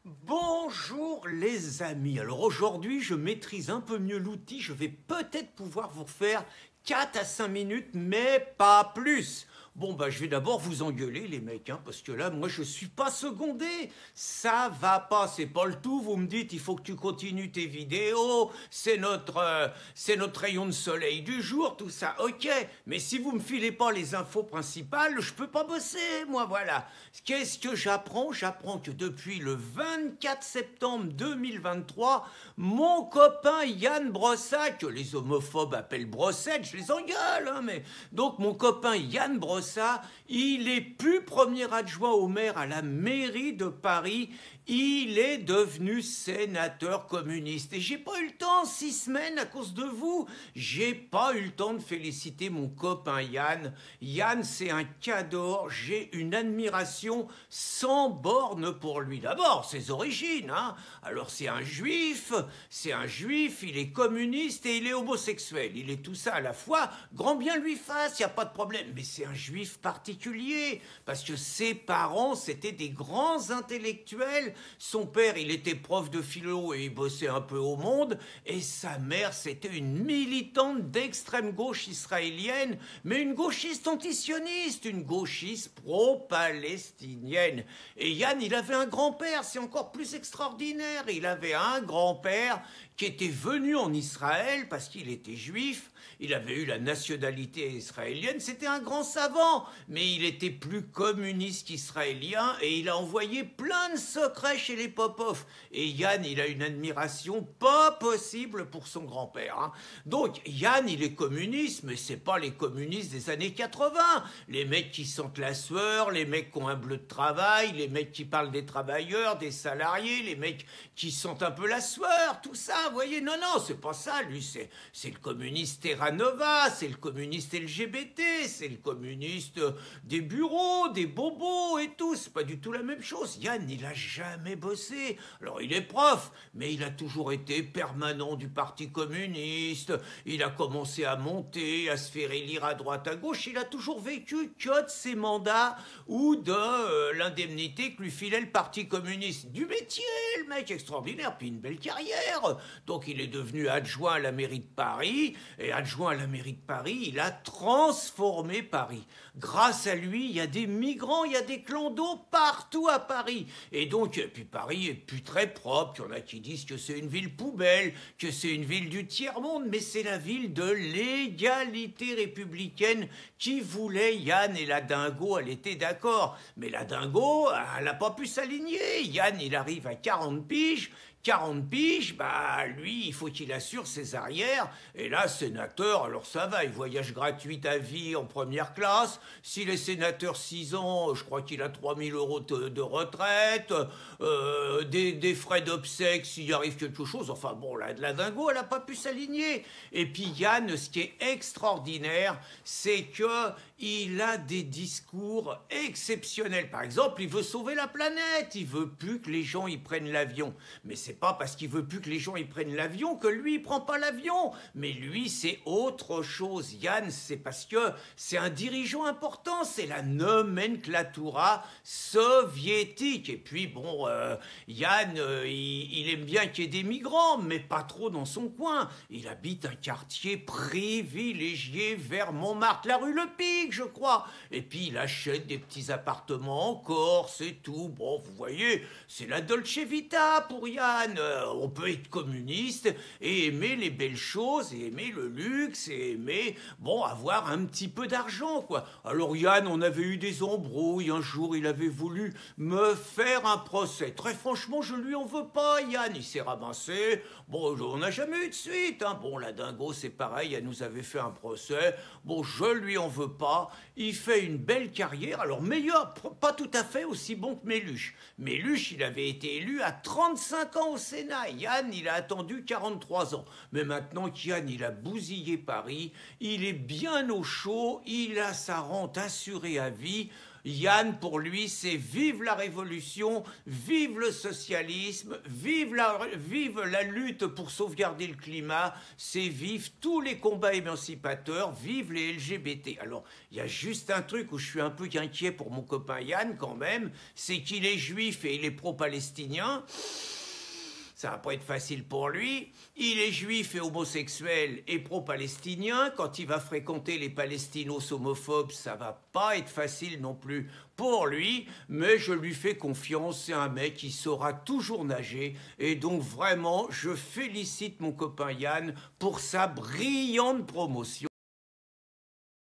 Bonjour les amis. Alors aujourd'hui, je maîtrise un peu mieux l'outil. Je vais peut-être pouvoir vous faire 4 à 5 minutes, mais pas plus. Bon, bah, je vais d'abord vous engueuler, les mecs, hein, parce que là, moi, je suis pas secondé. Ça va pas, c'est pas le tout. Vous me dites, il faut que tu continues tes vidéos. C'est notre rayon de soleil du jour, tout ça. Ok, mais si vous me filez pas les infos principales, je peux pas bosser, moi, voilà. Qu'est-ce que j'apprends? J'apprends que depuis le 24 septembre 2023, mon copain Yann Brossat, que les homophobes appellent Brossette, je les engueule, hein, mais donc mon copain Yann Brossat, il est plus premier adjoint au maire à la mairie de Paris. Il est devenu sénateur communiste. Et j'ai pas eu le temps, 6 semaines à cause de vous. J'ai pas eu le temps de féliciter mon copain Yann. Yann, c'est un cadeau. J'ai une admiration sans borne pour lui. D'abord, ses origines, hein. Alors c'est un juif, il est communiste et il est homosexuel. Il est tout ça à la fois. Grand bien lui fasse, y a pas de problème. Mais c'est un juif particulier parce que ses parents, c'était des grands intellectuels. Son père, il était prof de philo et il bossait un peu au Monde. Et sa mère, c'était une militante d'extrême gauche israélienne, mais une gauchiste antisioniste, une gauchiste pro-palestinienne. Et Yann, il avait un grand-père, c'est encore plus extraordinaire. Il avait un grand-père qui était venu en Israël parce qu'il était juif. Il avait eu la nationalité israélienne. C'était un grand savant, mais il était plus communiste qu'israélien et il a envoyé plein de secrets chez les Popov. Et Yann, il a une admiration pas possible pour son grand-père, hein. Donc Yann, il est communiste, mais c'est pas les communistes des années 80. Les mecs qui sentent la sueur, les mecs qui ont un bleu de travail, les mecs qui parlent des travailleurs, des salariés, les mecs qui sentent un peu la sueur, tout ça, vous voyez. Non, non, c'est pas ça, lui, c'est le communiste Terra Nova, c'est le communiste LGBT, c'est le communiste des bureaux, des bobos et tout. C'est pas du tout la même chose. Yann, il a jamais bossé. Alors, il est prof, mais il a toujours été permanent du Parti communiste. Il a commencé à monter, à se faire élire à droite, à gauche. Il a toujours vécu que de ses mandats ou de l'indemnité que lui filait le Parti communiste. Du métier, le mec extraordinaire, puis une belle carrière. Donc, il est devenu adjoint à la mairie de Paris. Et adjoint à la mairie de Paris, il a transformé Paris. Grâce à lui, il y a des migrants, il y a des clandos partout à Paris. Et donc, puis Paris est plus très propre. Il y en a qui disent que c'est une ville poubelle, que c'est une ville du tiers-monde, mais c'est la ville de l'égalité républicaine qui voulait Yann. Et la dingo, elle était d'accord. Mais la dingo, elle n'a pas pu s'aligner. Yann, il arrive à 40 piges. 40 piges, bah lui, il faut qu'il assure ses arrières. Et là, sénateur, alors ça va, il voyage gratuit à vie en première classe. S'il est sénateur 6 ans, je crois qu'il a 3 000 € de retraite, des frais d'obsèques s'il arrive quelque chose. Enfin bon, la dingo, elle n'a pas pu s'aligner. Et puis Yann, ce qui est extraordinaire, c'est que il a des discours exceptionnels. Par exemple, il veut sauver la planète, il veut plus que les gens y prennent l'avion. Mais c'est pas parce qu'il veut plus que les gens y prennent l'avion que lui il prend pas l'avion. Mais lui c'est autre chose. Yann, c'est parce que c'est un dirigeant important, c'est la nomenclatura soviétique. Et puis bon, Yann, il aime bien qu'il y ait des migrants, mais pas trop dans son coin. Il habite un quartier privilégié vers Montmartre, la rue Le Pic, je crois. Et puis il achète des petits appartements en Corse et tout. Bon, vous voyez, c'est la Dolce Vita pour Yann. On peut être communiste et aimer les belles choses et aimer le luxe et aimer, bon, avoir un petit peu d'argent, quoi. Alors Yann, on avait eu des embrouilles. Un jour, il avait voulu me faire un procès. Très franchement, je lui en veux pas, Yann. Il s'est ramassé. Bon, on n'a jamais eu de suite, hein. Bon, la dingo, c'est pareil. Elle nous avait fait un procès. Bon, je lui en veux pas. Il fait une belle carrière. Alors, meilleur, pas tout à fait aussi bon que Méluche. Méluche, il avait été élu à 35 ans au Sénat. Yann, il a attendu 43 ans. Mais maintenant qu'Yann, il a bousillé Paris, il est bien au chaud, il a sa rente assurée à vie. Yann, pour lui, c'est vive la révolution, vive le socialisme, vive la lutte pour sauvegarder le climat, c'est vive tous les combats émancipateurs, vive les LGBT. Alors, il y a juste un truc où je suis un peu inquiet pour mon copain Yann quand même, c'est qu'il est juif et il est pro-palestinien. Ça va pas être facile pour lui. Il est juif et homosexuel et pro-palestinien. Quand il va fréquenter les palestinos homophobes, ça va pas être facile non plus pour lui. Mais je lui fais confiance. C'est un mec qui saura toujours nager. Et donc vraiment, je félicite mon copain Yann pour sa brillante promotion.